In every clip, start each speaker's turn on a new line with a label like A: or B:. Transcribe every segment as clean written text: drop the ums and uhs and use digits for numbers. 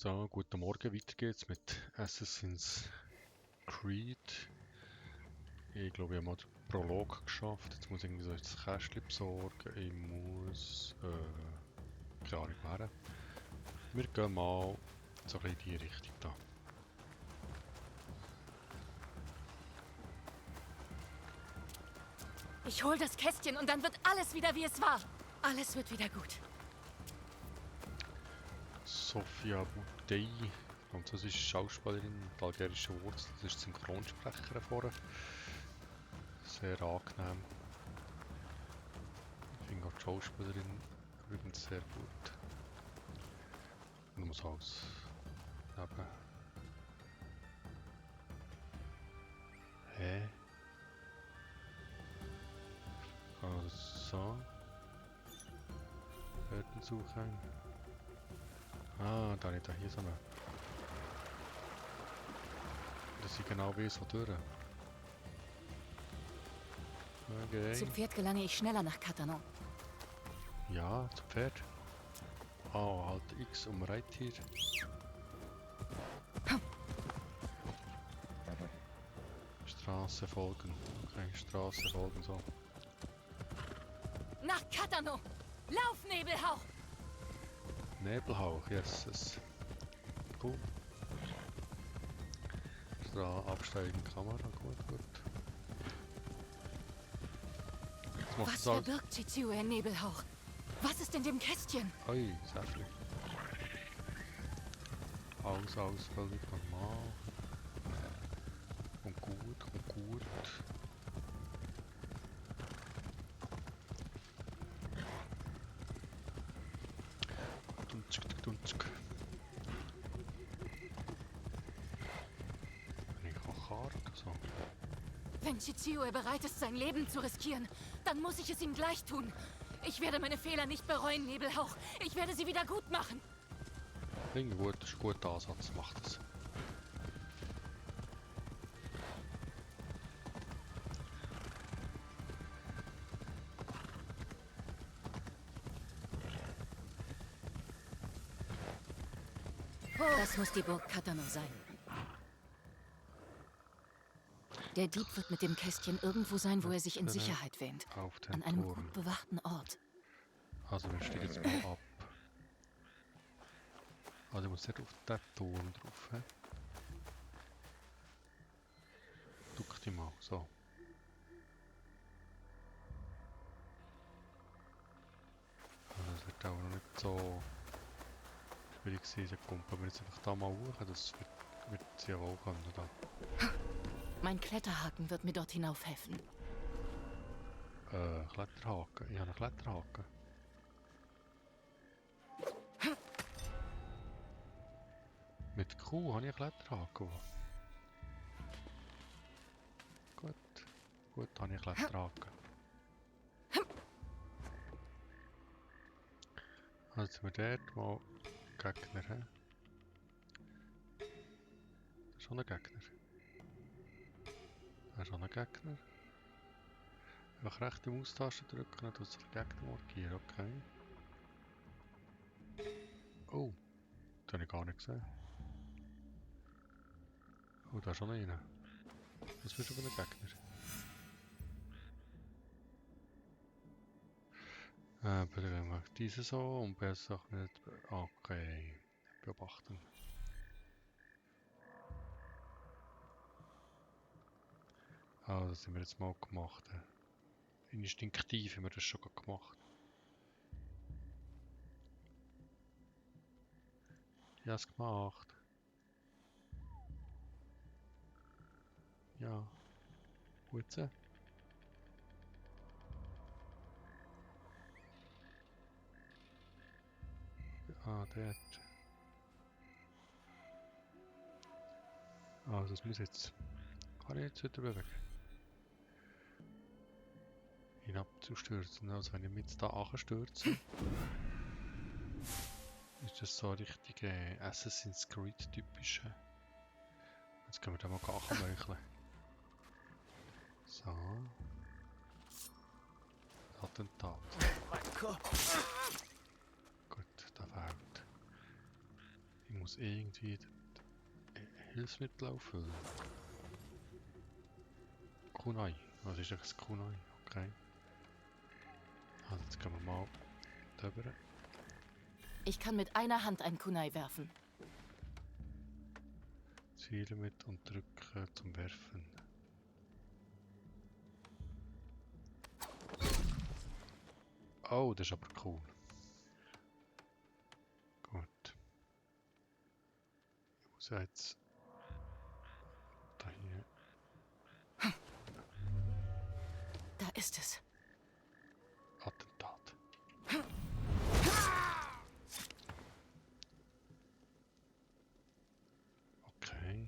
A: So, guten Morgen, weiter geht's mit Assassin's Creed. Ich glaube, ich habe mal den Prolog geschafft. Jetzt muss ich irgendwie so das Kästchen besorgen. Ich muss, keine Ahnung, woher. Wir gehen mal so ein bisschen in die Richtung da.
B: Ich hol das Kästchen und dann wird alles wieder wie es war. Alles wird wieder gut.
A: Sofia Boutei, französische Schauspielerin mit algerischen Wurzeln. Das ist Synchronsprecherin vorher. Sehr angenehm. Ich finde auch die Schauspielerin übrigens sehr gut. Und muss alles neben. Hä? Also. Örten suchen. Ah, da nicht hier so eine. Das ist genau wie so durch. Okay.
B: Zu Pferd gelange ich schneller nach Cattenom.
A: Ja, zu Pferd. Ah, halt X um Reittier. Straße folgen. Okay, Straße folgen so.
B: Nach Cattenom! Lauf, Nebelhauch!
A: Nebelhauch, yes. Cool. Absteigen Kamera, gut. Jetzt macht
B: Was
A: es alles.
B: verbirgt Chichiu in Nebelhauch? Was ist in dem Kästchen?
A: Ui, Säfli. Alles völlig normal. Und gut. Dunzig. Bin ich auch hart oder so?
B: Wenn Chichiu bereit ist, sein Leben zu riskieren, dann muss ich es ihm gleich tun. Ich werde meine Fehler nicht bereuen, Nebelhauch. Ich werde sie wieder gut machen.
A: Klingt gut, das ist ein guter Ansatz, macht es.
B: Das muss die Burg Cattenom sein. Der Dieb wird mit dem Kästchen irgendwo sein, wo er sich in Sicherheit wähnt.
A: Auf den
B: An einem
A: Turm.
B: gut bewachten Ort.
A: Also wir steigen jetzt mal ab. Also ich muss nicht auf den Turm drauf. He? Duck dich mal, so. Also das wird auch noch nicht so schwierig sein. Dann kumpen wir jetzt einfach da mal hoch. Das wird sie ja wohl können. Da.
B: Mein Kletterhaken wird mir dort hinauf helfen.
A: Kletterhaken. Ich habe einen Kletterhaken. Mit Q habe ich einen Kletterhaken. Gut, habe ich einen Kletterhaken. Also sind wir dort mal Gegner. He? Das ist schon ein Gegner. Das ist schon ein Gegner. Einfach rechte Maustaste drücken und sich den Gegner markieren. Okay. Oh, das habe ich gar nicht gesehen. Oh, da ist schon einer. Das wird aber ein Gegner. Bitte gehen wir diese so und besser nicht. Okay. Beobachten. Ah, das haben wir jetzt mal gemacht. Instinktiv haben wir das schon gemacht. Ich habe es gemacht. Ja. Gut so. Ah, dort. Also das muss jetzt. Kann ich jetzt wieder bewegen? Hinabzustürzen. Also wenn ich mich jetzt da anstürze, ist das so richtig Assassin's Creed typisch. Jetzt können wir da mal anmöcheln. So. Attentat. Gut, da fehlt. muss irgendwie Hilfsmittel auffüllen. Kunai. Was ist das Kunai? Okay. Also jetzt gehen wir mal drüber.
B: Ich kann mit einer Hand ein Kunai werfen.
A: Ziele mit und drücken zum Werfen. Oh, das ist aber cool. Gut. Ich muss jetzt da hier.
B: Da ist es.
A: Attentat. Okay.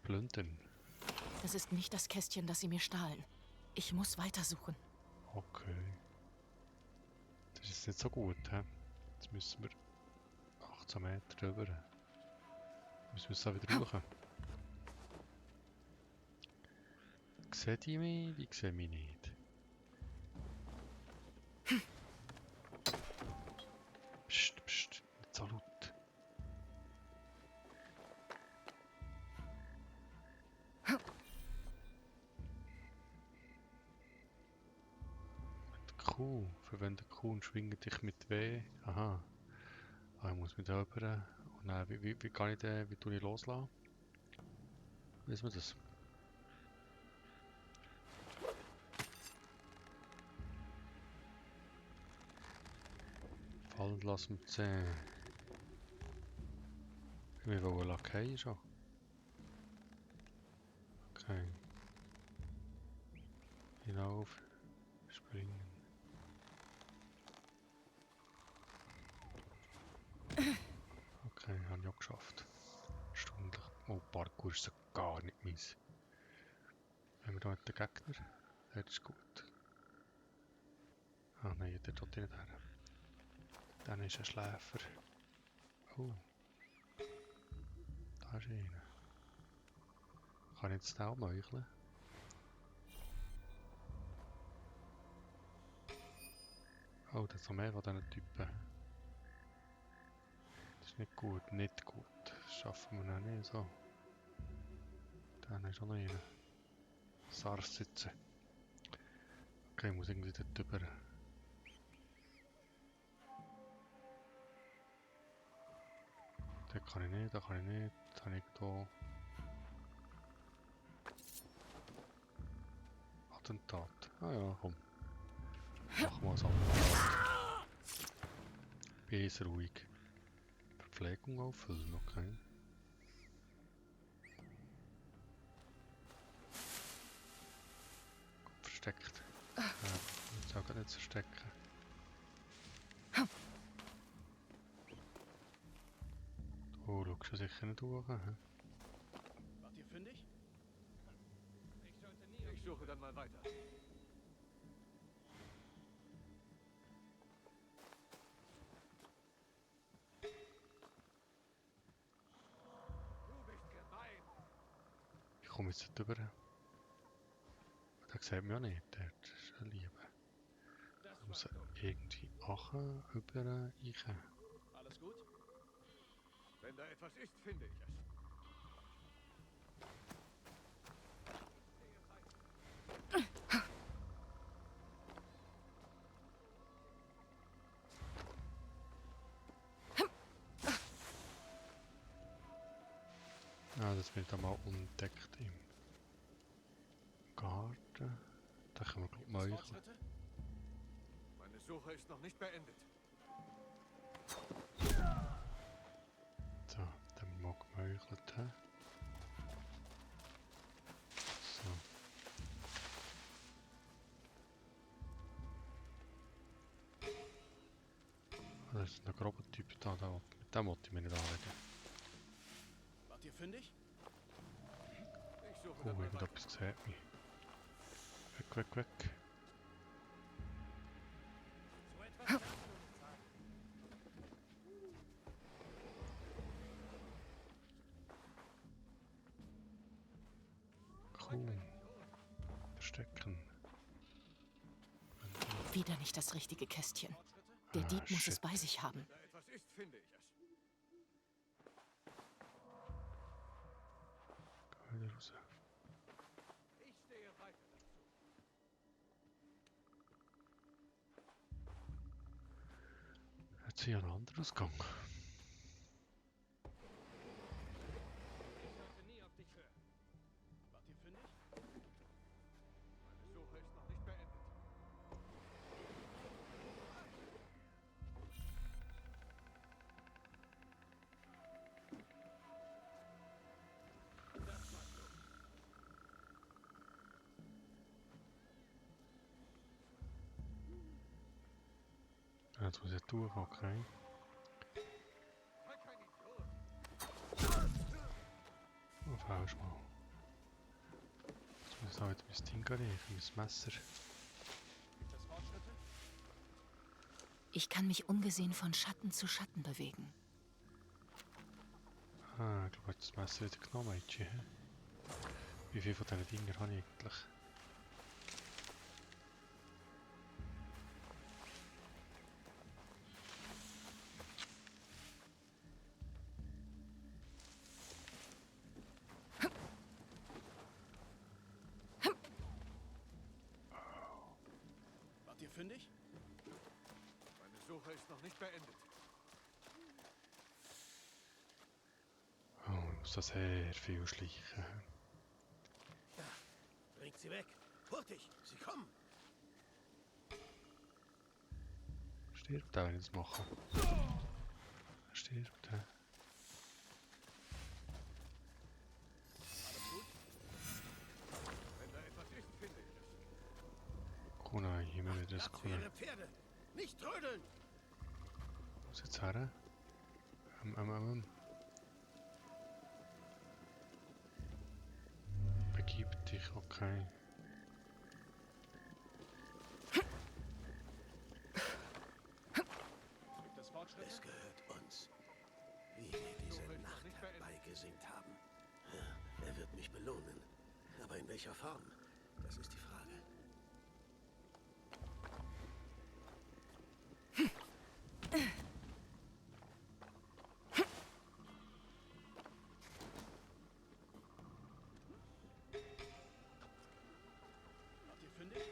A: Plündern.
B: Das ist nicht das Kästchen, das sie mir stahlen. Ich muss weitersuchen.
A: Okay. Das ist nicht so gut, hä? Jetzt müssen wir 18 Meter drüber. Müssen wir es auch wieder hoch. Seht ihr mich? Die sehen mich nicht. Psst, psst, nicht so laut. Mit Q. Verwende Q und schwinge dich mit W. Aha. Ah, ich muss mit da rüber. Oh nein, wie kann ich den, wie tue ich loslassen? Wissen wir das? Fallen lassen mit C. Wir wollen Lackei schon. Okay. Hinauf. Springen. Okay, habe ich auch geschafft. Stündlich. Oh, Parkour ist so gar nicht meins. Haben wir da den Gegner? Der ist gut. Ah nein, der tut nicht her. Dann ist ein Schläfer. Oh, da ist einer. Kann ich jetzt den auch meucheln? Oh, das ist noch mehr von diesen Typen. Das ist nicht gut, nicht gut. Das schaffen wir noch nicht so. Dann ist auch noch einer. Sars sitzen. Okay, ich muss irgendwie dort drüber. Den kann ich nicht, den kann ich nicht. Dann habe ich hier Attentat. Ah ja, komm. Machen wir es Attentat. Bin jetzt ruhig. Verpflegung auffüllen, okay. Versteckt. Jetzt auch nicht verstecken. Oh, schaust du sicher nicht durch. He?
C: Wart ihr fündig? Ich suche dann mal weiter. Du bist gemein.
A: Ich komme jetzt nicht rüber. Der sieht mich auch nicht. Der ist ein Liebe. Ich muss irgendwie achen, über, reichen.
C: Alles gut? Wenn da etwas ist, finde ich es.
A: Ah, das wird einmal entdeckt im Garten. Da können wir gut meucheln.
C: Fortschritte? Meine Suche ist noch nicht beendet.
A: So, dann mal gemeuchelt. He? So. Das ist ein grober Typ da, mit dem wollte ich mich nicht anlegen.
C: Wart ihr fündig? Ich suche
A: Oh,
C: dann mal weiter.
A: irgendetwas sieht mich. Weg, weg, weg.
C: So etwas darfst du nicht sagen.
A: Cool. Verstecken.
B: Wieder nicht das richtige Kästchen. Der Dieb muss es
A: shit.
B: bei sich haben.
C: Wenn da etwas ist, finde ich es.
A: wieder raus.
C: Ich stehe weiter dazu.
A: Hat sie einen anderen Ausgang?
C: Ich sollte nie auf dich hören. Wart ihr fündig? Meine Suche ist noch nicht beendet. Das war's so.
A: Jetzt muss ich durch, okay.
C: Sei kein Idiot.
A: Oh, falsch mal. Jetzt muss ich auch wieder mein Ding reinlegen, mein Messer.
C: Gibt es Fortschritte?
B: Ich kann mich ungesehen von Schatten zu Schatten bewegen.
A: Ah, ich glaube, ich habe das Messer wieder genommen, Mädchen. Wie viele von diesen Dingern habe ich eigentlich?
C: Wart ihr fündig? Meine Suche ist noch nicht beendet.
A: Oh, ich muss das sehr viel schleichen.
C: Bringt sie weg. Hurtig, sie kommen.
A: Stirbt er, wenn ich das mache? Stirbt er.
C: Alles gut? Wenn da etwas ist, finde ich es.
A: Kuna, hier mal nicht das
C: Platz für
A: Kuna.
C: ihre Pferde. Nicht trödeln.
A: Wo ist jetzt her? Begib dich, okay.
C: Gibt es Fortschritte?
D: Es gehört uns, wie wir diese Nacht herbeigesinnt haben. Ja, er wird mich belohnen. Aber in welcher Form? Das ist die Frage.
C: Wart ihr fündig?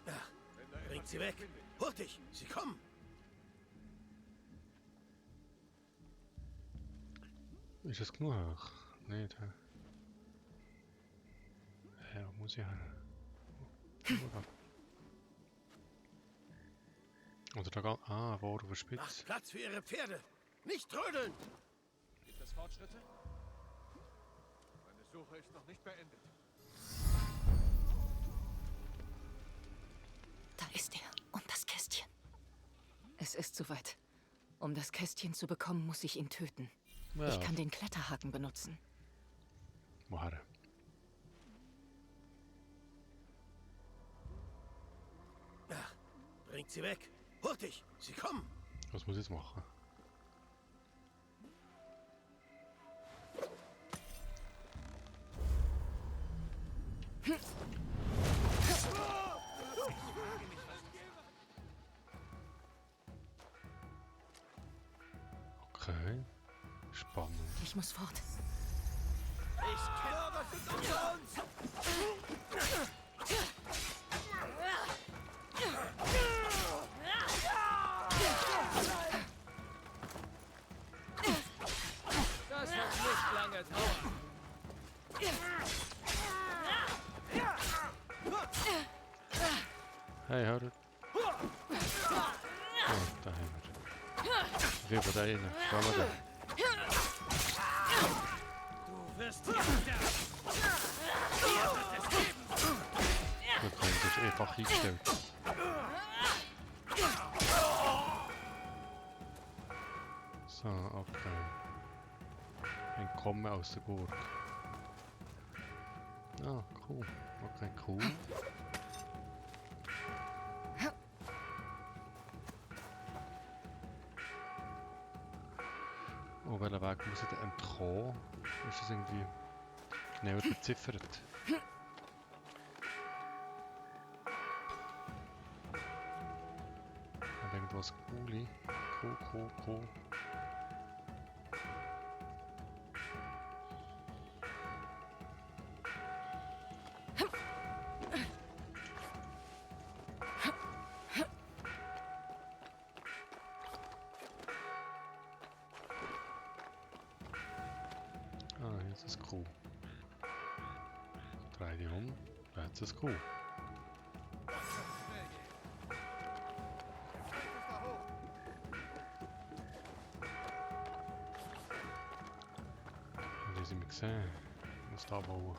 D: Ach,
C: Wenn da
D: bringt
C: etwas
D: sie
C: ist,
D: weg.
C: finde ich.
D: Hurtig, sie kommen.
A: Ist das genug? Nicht, hä? Ja, muss ich hin. Oder da geht. Ah, wo auf der
D: Macht
A: Spitze.
D: Platz für ihre Pferde. Nicht trödeln.
C: Gibt es Fortschritte? Meine Suche ist noch nicht beendet.
B: Da ist er. Und das Kästchen. Es ist soweit. Um das Kästchen zu bekommen, muss ich ihn töten.
A: Ja,
B: Ich kann den Kletterhaken benutzen.
A: woher?
D: Ach, bringt sie weg. Hurtig, sie kommen.
A: Was muss ich jetzt machen? Okay. Spannend.
B: Ich muss fort.
D: Ich kenne was ist unter uns.
C: Das wird nicht lange dauern.
A: Hey, hör. Oh, da haben wir. Wie bei da innen. Schauen wir da.
C: Du wirst hier sterben.
A: Gut, das ist einfach eingestellt. So, okay. Entkommen aus der Burg. Ah, cool. Okay, cool. Oh, welcher Weg muss ich denn entkommen? Ist das irgendwie genauer beziffert? Hat irgendwas Cooli? Cool. Das Kuh. Dreh dich um. Da hat es Kuh. Und die sind wir gesehen. Ich muss da bauen.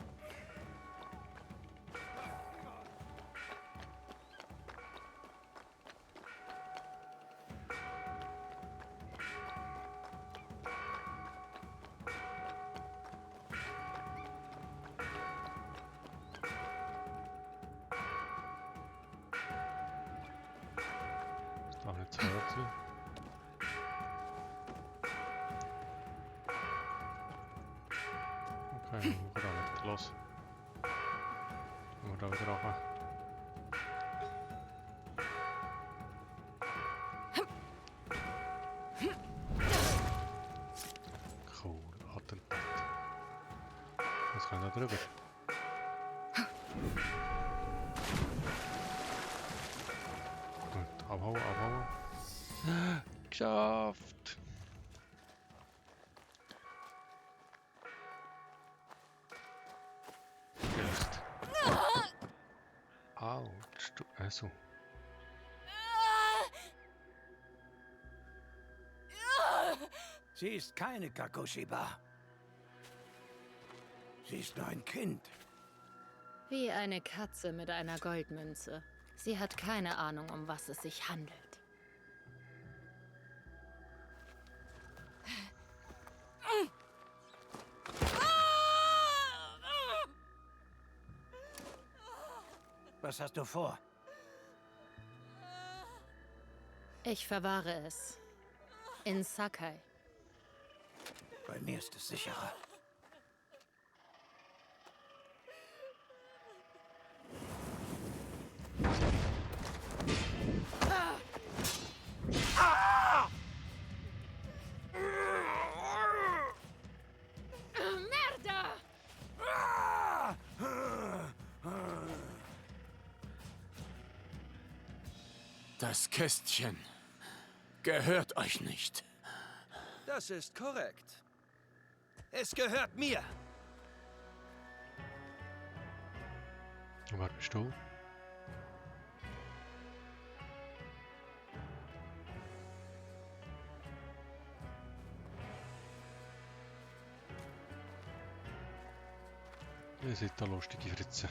A: Darf nicht zu hart sein. Okay, dann machen wir da nicht los. Dann wir da wieder runter. Cool, Attentat. Jetzt können wir da drüber. Gut, abhauen, abhauen. Geschafft! Gelöst. Autsch, du. Also.
E: Sie ist keine Kakoshiba. Sie ist nur ein Kind.
F: Wie eine Katze mit einer Goldmünze. Sie hat keine Ahnung, um was es sich handelt.
E: Was hast du vor?
F: Ich verwahre es. In Sakai.
E: Bei mir ist es sicherer.
F: Merda!
E: Das Kästchen gehört euch nicht.
G: Das ist korrekt. Es gehört mir.
A: Und wer bist du? Ihr seid da lustige Fritzen.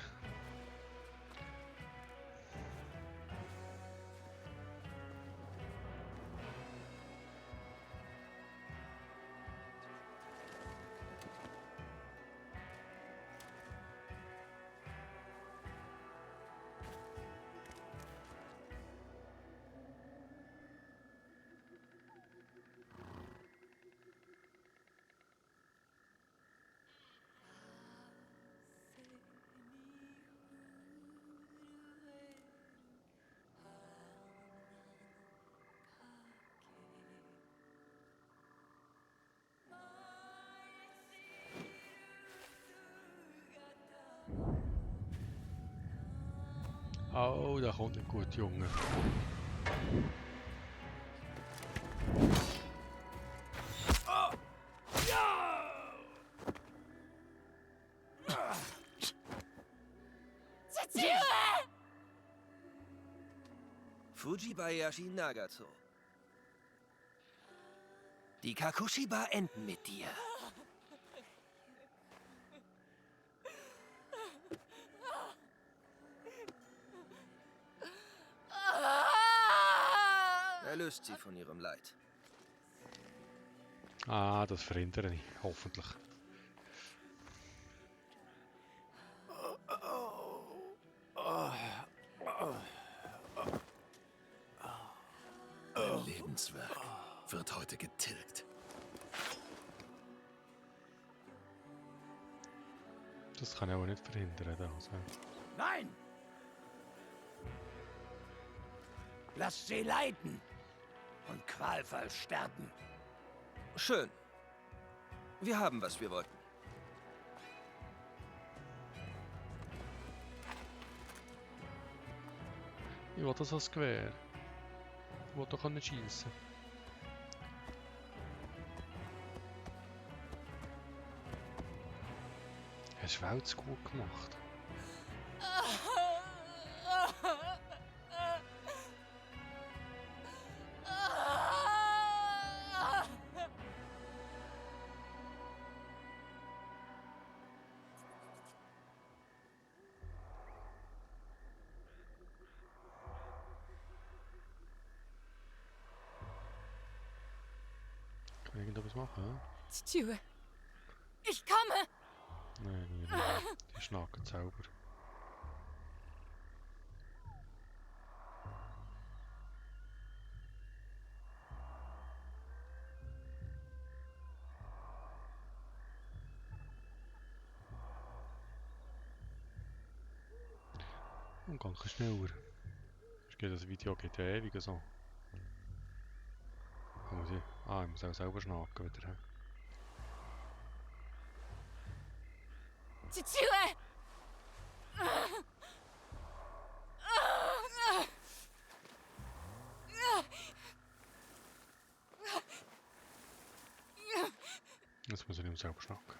A: Oh, da kommt nicht gut, Junge.
G: Fujibayashi Nagato. Die Kakoshiba enden mit dir. Erlöst sie von ihrem Leid.
A: Ah, das verhindere ich, hoffentlich.
D: Mein Lebenswerk wird heute getilgt.
A: Das kann ich aber nicht verhindern. Also.
E: Nein! Lasst sie leiden und qualvoll sterben.
G: Schön. Wir haben, was wir wollten.
A: Ich will das als Gewehr. Ich will doch nicht schießen. Hast du Welt zu gut gemacht? Kann ich irgendetwas machen?
B: Die Tür. Ich komme!
A: Nein, die schnacken selber. Und ganz schneller. Das Video geht ja ewig so. Ich muss auch selber schnacken wieder.
B: Die Tür!
A: Jetzt muss ich nicht selber schnacken.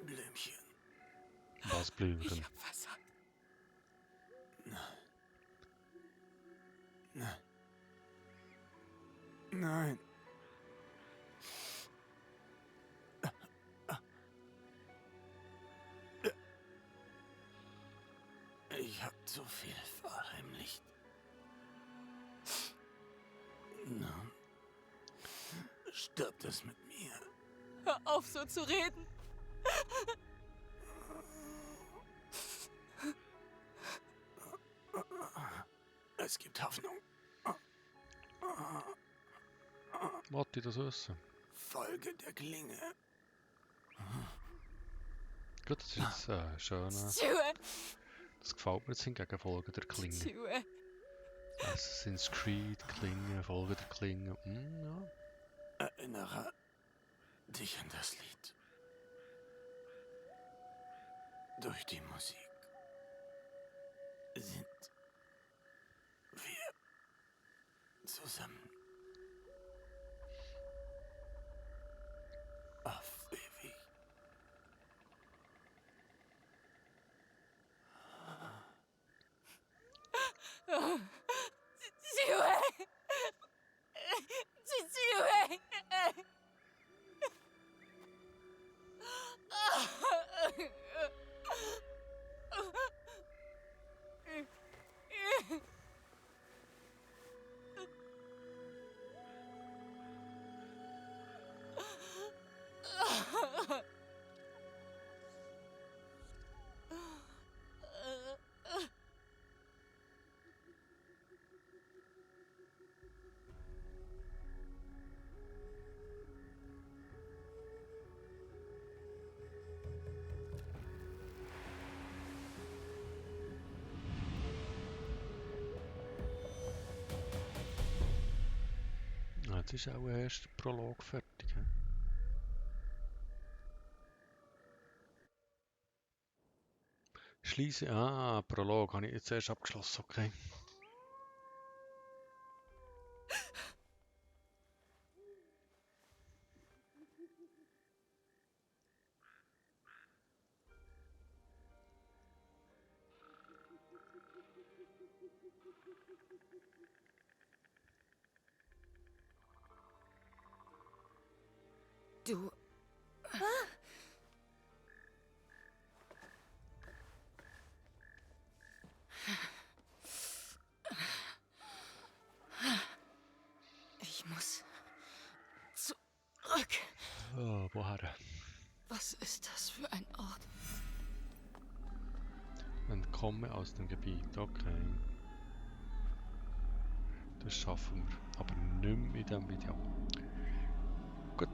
E: Blümchen.
A: Was Blümchen?
B: Ich hab versagt.
E: Nein. Ich hab zu viel verheimlicht. Nun, stirbt es mit mir.
B: Hör auf, so zu reden.
E: Es gibt Hoffnung.
A: Wollte ich das wissen?
E: Folge der Klinge.
A: Gut, das ist jetzt schön.
B: Die Tür!
A: Das gefällt mir jetzt hingegen, Folge der
B: Die
A: Klinge.
B: Tür!
A: Assassin's Creed, Klinge, Folge der Klinge. Ja.
E: Erinnere dich an das Lied. Durch die Musik sind wir zusammen. Auf ewig.
B: Die Tür! Die Tür!
A: Jetzt ist auch erst der Prolog fertig. He? Schließe. Prolog habe ich jetzt erst abgeschlossen, okay.
B: Du. Ich muss zurück.
A: Oh, woher?
B: Was ist das für ein Ort?
A: Entkomme aus dem Gebiet, okay. Das schaffen wir, aber nicht mehr in diesem Video. Gut,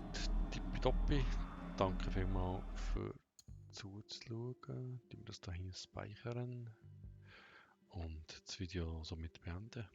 A: tippitoppi. Danke vielmals für zuzuschauen. Wir das hier speichern und das Video somit beenden.